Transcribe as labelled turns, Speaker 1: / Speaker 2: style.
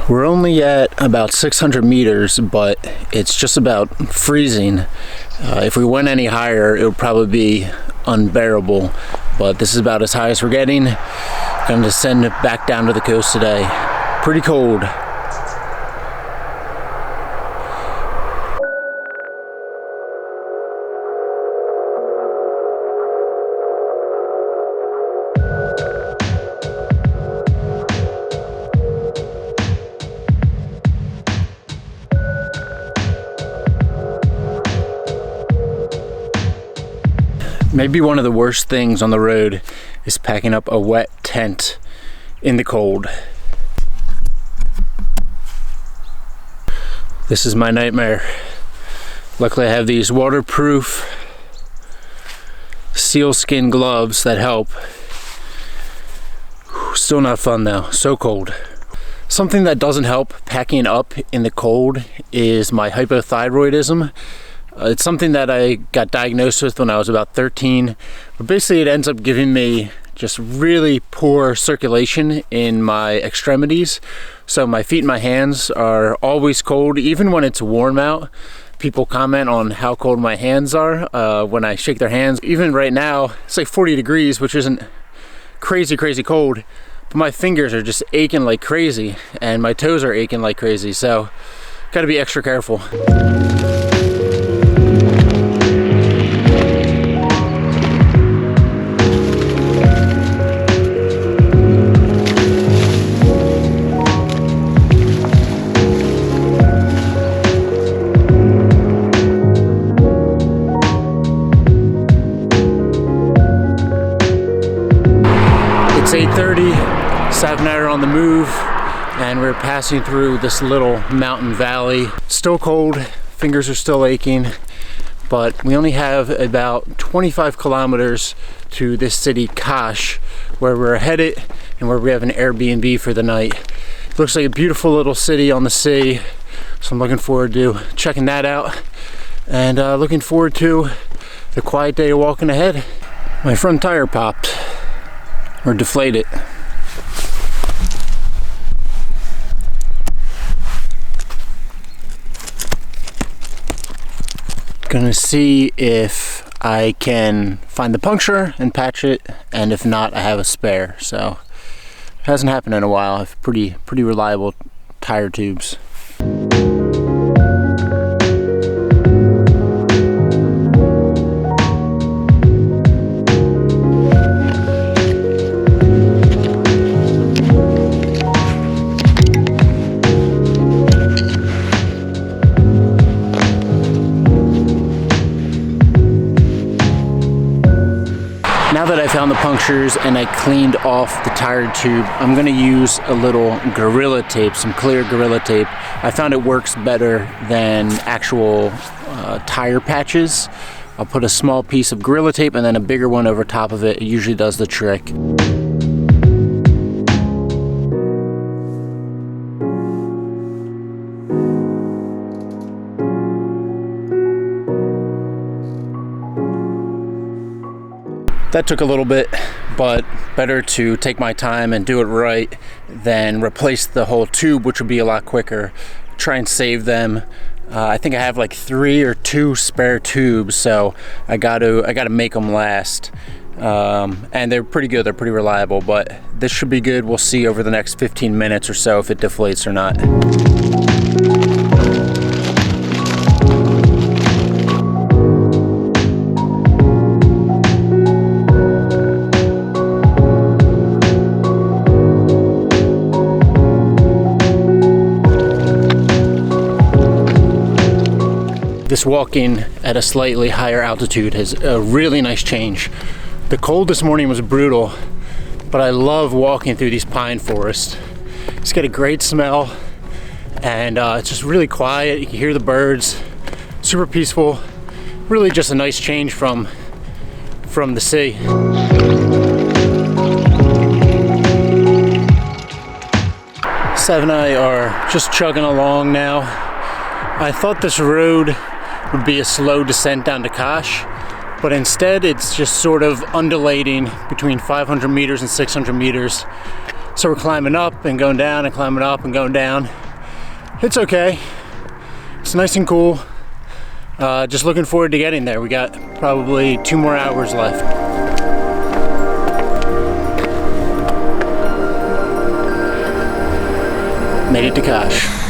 Speaker 1: We're only at about 600 meters, but it's just about freezing. If we went any higher, it would probably be unbearable, but this is about as high as we're getting. Gonna descend back down to the coast today. Pretty cold. Maybe one of the worst things on the road is packing up a wet tent in the cold. This is my nightmare. Luckily I have these waterproof sealskin gloves that help. Still not fun though, so cold. Something that doesn't help packing up in the cold is my hypothyroidism. It's something that I got diagnosed with when I was about 13, but basically it ends up giving me just really poor circulation in my extremities. So my feet and my hands are always cold, even when it's warm out. People comment on how cold my hands are when I shake their hands. Even right now, it's like 40 degrees, which isn't crazy cold, but my fingers are just aching like crazy and my toes are aching like crazy. So gotta be extra careful. It's 8:30, Savannah are on the move, and we're passing through this little mountain valley. Still cold, fingers are still aching, but we only have about 25 kilometers to this city, Achy, where we're headed and where we have an Airbnb for the night. It looks like a beautiful little city on the sea, so I'm looking forward to checking that out, and looking forward to the quiet day of walking ahead. My front tire popped. Or deflate it. Gonna see if I can find the puncture and patch it, and if not, I have a spare. So it hasn't happened in a while. I have pretty reliable tire tubes. Now that I found the punctures and I cleaned off the tire tube, I'm gonna use a little Gorilla Tape, some clear Gorilla Tape. I found it works better than actual tire patches. I'll put a small piece of Gorilla Tape and then a bigger one over top of it. It usually does the trick. That took a little bit, but better to take my time and do it right than replace the whole tube, which would be a lot quicker. Try and save them. I think I have like 3 or 2 spare tubes, so I gotta make them last. And they're pretty good, they're pretty reliable, but this should be good. We'll see over the next 15 minutes or so if it deflates or not. This walking at a slightly higher altitude is a really nice change. The cold this morning was brutal, but I love walking through these pine forests. It's got a great smell, and it's just really quiet. You can hear the birds, super peaceful. Really just a nice change from the sea. Savannah and I are just chugging along now. I thought this road would be a slow descent down to Achy, but instead it's just sort of undulating between 500 meters and 600 meters. So we're climbing up and going down and climbing up and going down. It's okay. It's nice and cool. Just looking forward to getting there. We got probably 2 more hours left. Made it to Cache.